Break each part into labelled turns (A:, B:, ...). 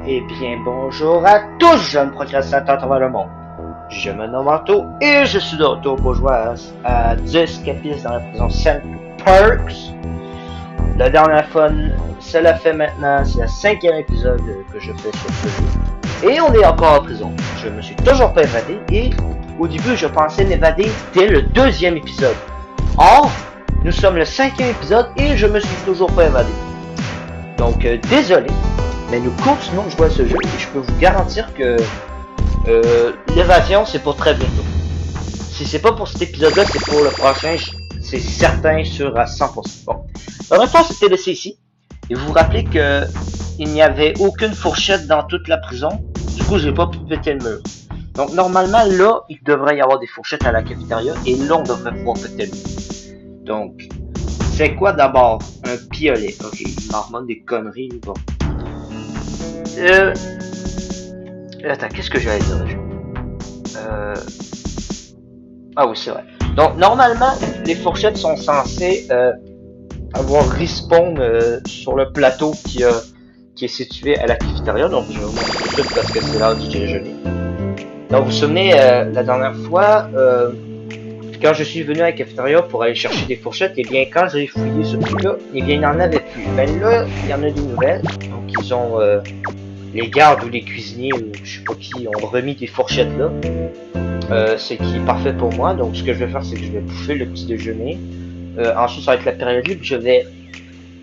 A: Eh bien, bonjour à tous, jeunes procrastinateurs à travers le monde. Je me nomme Anto et je suis de retour pour jouer à 10 capistes dans la prison St. Perks. La dernière fois, cela fait maintenant, c'est le 5e épisode que je fais sur ce jeu. Et on est encore en prison. Je me suis toujours pas évadé et au début, je pensais m'évader dès le 2e épisode. Or, nous sommes le 5e épisode et je me suis toujours pas évadé. Donc, désolé. Mais nous continuons de jouer à ce jeu et je peux vous garantir que l'évasion c'est pour très bientôt. Si c'est pas pour cet épisode-là, c'est pour le prochain, c'est certain, sûr à 100%. Bon, la dernière fois c'était laissé ici et vous vous rappelez que il n'y avait aucune fourchette dans toute la prison. Du coup, j'ai pas pu péter le mur. Donc normalement là, il devrait y avoir des fourchettes à la cafétéria et là on devrait pouvoir péter le mur. Donc, c'est quoi d'abord un piolet? Ok, il m'en remonte des conneries, bon. Attends, qu'est-ce que j'allais dire déjà? Ah oui, c'est vrai. Donc, normalement, les fourchettes sont censées avoir respawn sur le plateau qui est situé à la cafétéria. Donc, je vais vous montrer tout de suite parce que c'est l'heure du déjeuner. Donc, vous vous souvenez, la dernière fois, quand je suis venu à la cafétéria pour aller chercher des fourchettes, et bien, quand j'ai fouillé ce truc-là, et bien, il n'en avait plus. Ben là, il y en a des nouvelles. Donc, ils ont... les gardes ou les cuisiniers ou je sais pas qui ont remis des fourchettes là. C'est qui est parfait pour moi. Donc ce que je vais faire, c'est que je vais bouffer le petit déjeuner. Ensuite, ça va être la période libre. Je vais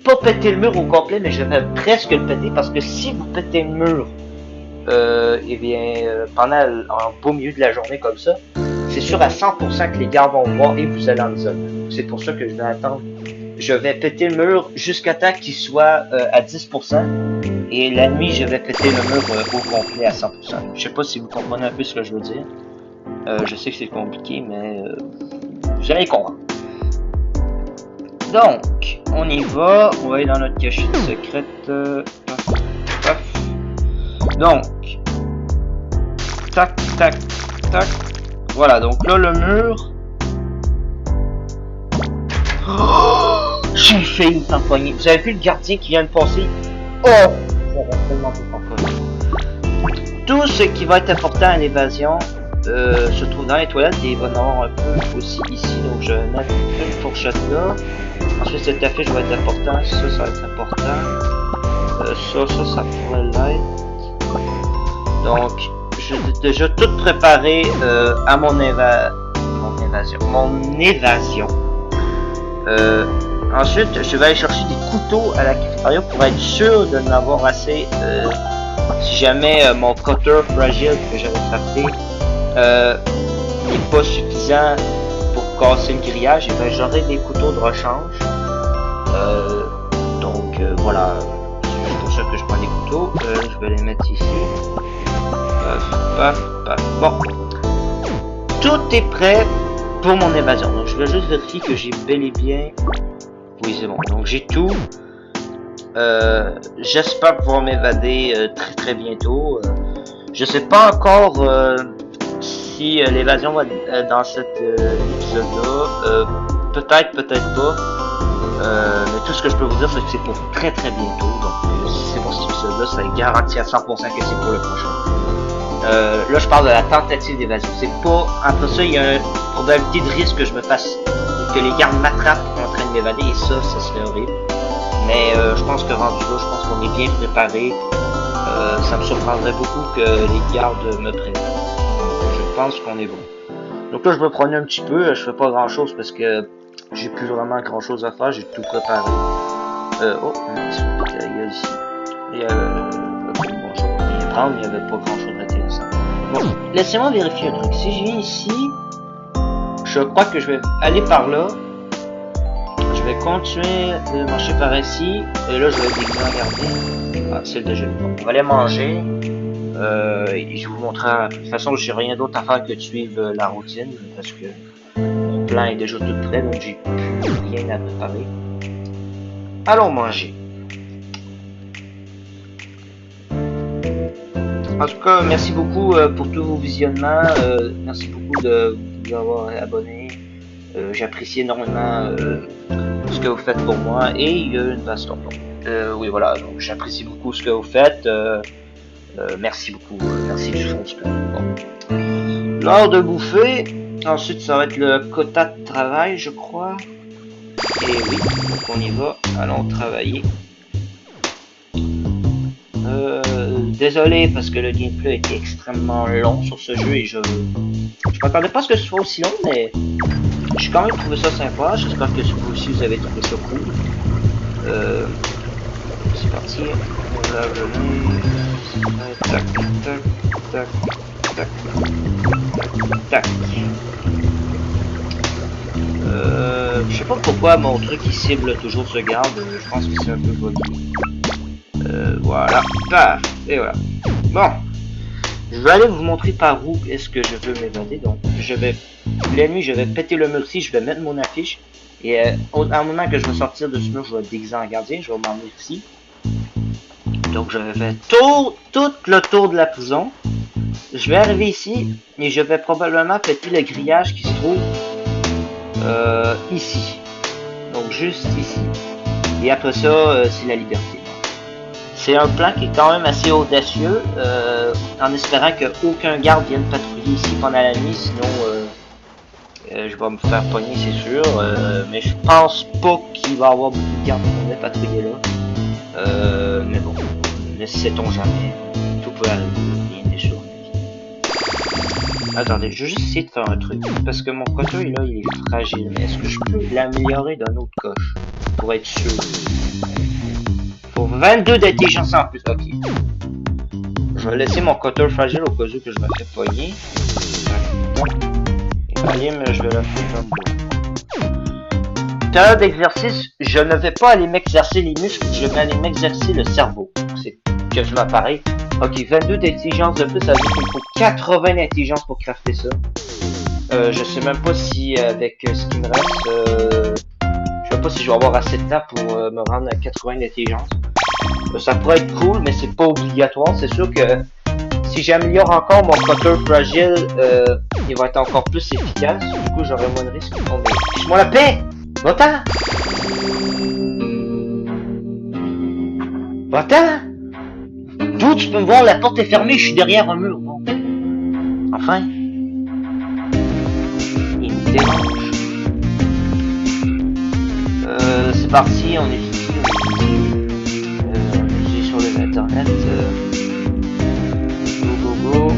A: pas péter le mur au complet, mais je vais presque le péter parce que si vous pétez le mur, eh bien, pendant en beau milieu de la journée comme ça, c'est sûr à 100% que les gardes vont voir et vous allez en isolement. C'est pour ça que je vais attendre. Je vais péter le mur jusqu'à temps qu'il soit à 10%. Et la nuit, je vais péter le mur au complet à 100%. Je sais pas si vous comprenez un peu ce que je veux dire. Je sais que c'est compliqué, mais vous allez comprendre. Donc, on y va. On va aller dans notre cachette secrète. Paf. Donc, tac, tac, tac. Voilà, donc là, le mur. Oh, j'ai failli t'empoigner. Vous avez vu le gardien qui vient de passer? Oh! Ça va tellement pas. Tout ce qui va être important à l'évasion se trouve dans les toilettes et il va en avoir un peu aussi ici. Donc je vais mettre une fourchette là. Ensuite cette affiche va être important. Ça va être important. Ça pourrait l'être. Donc j'ai déjà tout préparé à mon évasion. Ensuite, je vais aller chercher des couteaux à la cafétéria pour être sûr de n'avoir assez. Si jamais mon cutter fragile que j'avais frappé n'est pas suffisant pour casser le grillage, et ben j'aurai des couteaux de rechange. Donc voilà, c'est pour ça que je prends des couteaux. Je vais les mettre ici. Paf. Bon, tout est prêt pour mon évasion. Donc je vais juste vérifier que j'ai bel et bien. Oui, c'est bon. Donc j'ai tout. J'espère pouvoir m'évader très bientôt. Je sais pas encore si l'évasion va dans cet épisode-là. Peut-être pas. Mais tout ce que je peux vous dire, c'est que c'est pour très bientôt. Donc si c'est pour cet épisode-là, ça est garanti à 100% que c'est pour le prochain. Là, je parle de la tentative d'évasion. C'est pas... Après ça, il y a une probabilité de risque que je me fasse... que les gardes m'attrapent en train de m'évader, et ça serait horrible. Mais je pense que rendu là, je pense qu'on est bien préparé. Ça me surprendrait beaucoup que les gardes me prennent. Je pense qu'on est bon. Donc là, je me promener un petit peu. Je fais pas grand chose parce que j'ai plus vraiment grand chose à faire. J'ai tout préparé. Oh, un petit peu de gueule ici. Et bonjour. Il n'y avait pas grand chose d'intéressant. Bon, laissez-moi vérifier un truc. Si je viens ici, je crois que je vais aller par là. Je vais continuer de marcher par ici. Et là, je vais déguiser un gardien. Ah, c'est le déjeuner. Bon, on va aller manger. Et je vais vous montrer. De toute façon, j'ai rien d'autre à faire que de suivre la routine. Parce que mon plan est déjà tout prêt. Donc, j'ai plus rien à préparer. Allons manger. En tout cas, merci beaucoup pour tous vos visionnements. Merci beaucoup de vous avoir abonné. J'apprécie énormément ce que vous faites pour moi. Et il y a une baston. Oui, voilà. Donc, j'apprécie beaucoup ce que vous faites. Merci beaucoup, merci du fond du cœur. Bon. L'heure de bouffer, ensuite ça va être le quota de travail, je crois. Et oui, donc on y va, allons travailler. Désolé parce que le gameplay était extrêmement long sur ce jeu et je m'attendais pas à ce que ce soit aussi long, mais j'ai quand même trouvé ça sympa. J'espère que vous aussi vous avez trouvé ça cool. C'est parti. On va venir. Tac, tac, tac, tac, tac, tac. Je sais pas pourquoi mon truc il cible toujours ce garde. Je pense que c'est un peu buggy. Voilà. Paf. Et voilà. Bon. Je vais aller vous montrer par où est-ce que je veux m'évader. Donc, je vais, la nuit, je vais péter le mur ici, je vais mettre mon affiche. Et à un moment que je vais sortir de ce mur, je vais déguiser en gardien, je vais m'emmener ici. Donc, je vais faire tout le tour de la prison. Je vais arriver ici, et je vais probablement péter le grillage qui se trouve ici. Donc, juste ici. Et après ça, c'est la liberté. C'est un plan qui est quand même assez audacieux, en espérant qu'aucun garde vienne patrouiller ici pendant la nuit, sinon je vais me faire pogner, c'est sûr. Mais je pense pas qu'il va y avoir beaucoup de gardes qui vont venir patrouiller là. Mais bon, ne sait-on jamais. Tout peut arriver, rien n'est sûr. Attendez, je vais juste essayer de faire un truc, parce que mon cutter là, il est fragile. Mais est-ce que je peux l'améliorer d'un autre coche, pour être sûr? Pour 22 d'intelligence en plus, ok. Je vais laisser mon cutter fragile au cas où que je me fais pogner. Et mais je vais la faire comme ça. Période d'exercice, je ne vais pas aller m'exercer les muscles, je vais aller m'exercer le cerveau. C'est que je m'appareille. Ok, 22 d'intelligence de plus, ça veut dire qu'il faut 80 d'intelligence pour crafter ça. Je sais même pas si avec ce qui me reste, je sais pas si je vais avoir assez de temps pour me rendre à 80 d'intelligence. Ça pourrait être cool, mais c'est pas obligatoire. C'est sûr que si j'améliore encore mon cutter fragile, il va être encore plus efficace. Du coup, j'aurai moins de risques. Oh, mais fiche-moi la paix! Va-t'en! Va-t'en! D'où tu peux me voir, la porte est fermée, je suis derrière un mur. Bon. Enfin. Il me dérange. C'est parti, on est ici. Sur les internet. Go.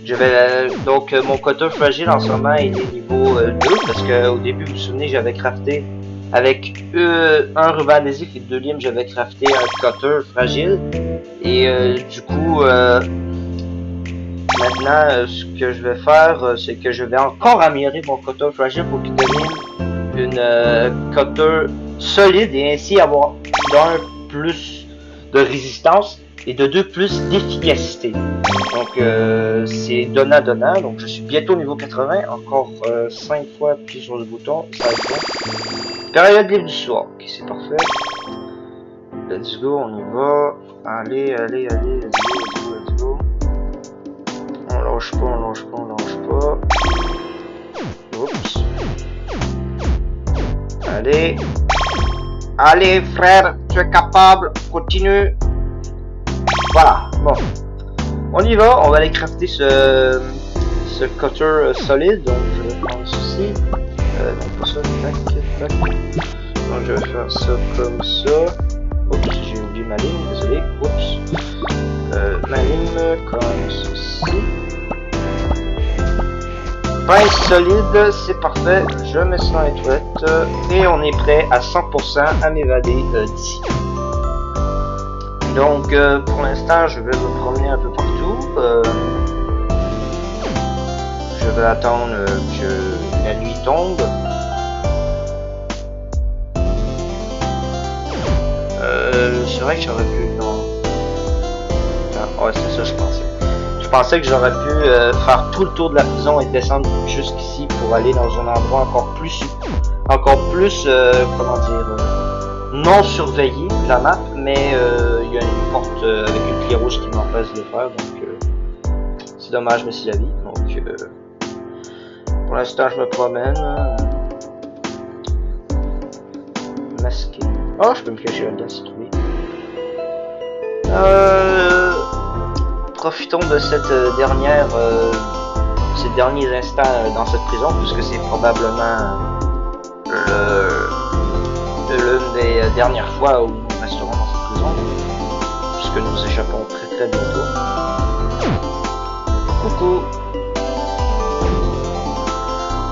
A: Je vais donc mon cutter fragile en ce moment il est niveau 2 parce que au début vous vous souvenez j'avais crafté avec un ruban adhésif et 2 limes j'avais crafté un cutter fragile et du coup maintenant ce que je vais faire c'est que je vais encore améliorer mon cutter fragile pour qu'il devienne une cutter solide et ainsi avoir d'un plus de résistance et de 2 plus d'efficacité. Donc c'est donnant, donc je suis bientôt au niveau 80, encore 5 fois appuyer sur le bouton, ça va être bon. Période libre du soir, ok c'est parfait. Let's go, on y va. Allez, let's go. On lâche pas. Oups. Allez frère, tu es capable, continue. Voilà, bon. On y va, on va aller crafter ce cutter solide, donc je vais prendre ceci. Donc pas ça, tac. Donc je vais faire ça comme ça. Oups, j'ai oublié ma ligne, désolé. Oups. Ma ligne comme ceci. Pince solide, c'est parfait. Je mets ça dans les toilettes. Et on est prêt à 100% à m'évader d'ici. Donc pour l'instant je vais me promener un peu partout. Je vais attendre que la nuit tombe. C'est vrai que j'aurais pu... Non. Ah, ouais c'est ça je pensais. Je pensais que j'aurais pu faire tout le tour de la prison et descendre jusqu'ici pour aller dans un endroit encore plus comment dire, non surveillé de la map, mais il y a une porte avec une clé rouge qui m'empêche de le faire, donc c'est dommage, mais c'est la vie. Donc pour l'instant je me promène. masqué. Oh, je peux me cacher là-dedans si trouvé. Profitons de cette ces derniers instants dans cette prison, puisque c'est probablement l'une des dernières fois où nous resterons dans cette prison, puisque nous échappons très bientôt. Coucou.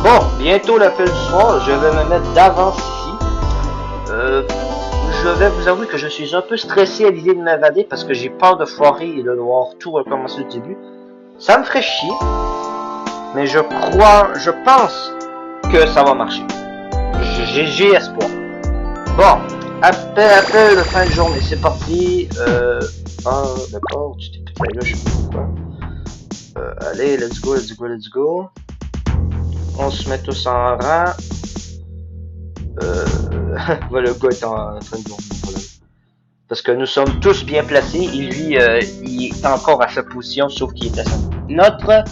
A: Bon, bientôt l'appel du soir, je vais me mettre d'avance ici. Je vais vous avouer que je suis un peu stressé à l'idée de m'évader parce que j'ai peur de foirer et de devoir tout recommencer du début. Ça me ferait chier, mais je pense que ça va marcher. J'ai espoir. Bon, après le fin de journée, c'est parti. D'accord, tu t'es pété là, je sais pas pourquoi. Allez, let's go. On se met tous en rang. Le gars est en train de dormir. Parce que nous sommes tous bien placés. Et lui, il est encore à sa position, sauf qu'il est assis. Notre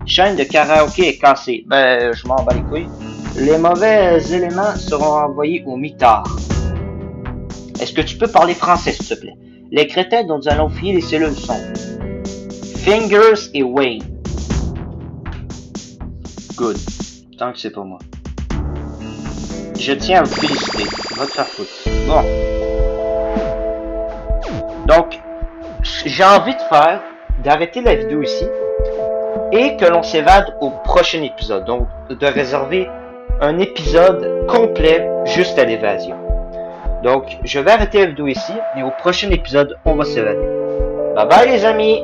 A: chaîne de karaoké est cassée. Ben, je m'en bats les couilles. Les mauvais éléments seront envoyés au mitard. Est-ce que tu peux parler français, s'il te plaît? Les crétins dont nous allons fouiller les cellules sont Fingers et Wayne. Good. Tant que c'est pas moi. Je tiens à vous féliciter. Votre faute. Bon. Donc, j'ai envie d'arrêter la vidéo ici et que l'on s'évade au prochain épisode. Donc, de réserver un épisode complet juste à l'évasion. Donc, je vais arrêter la vidéo ici et au prochain épisode, on va s'évader. Bye bye les amis!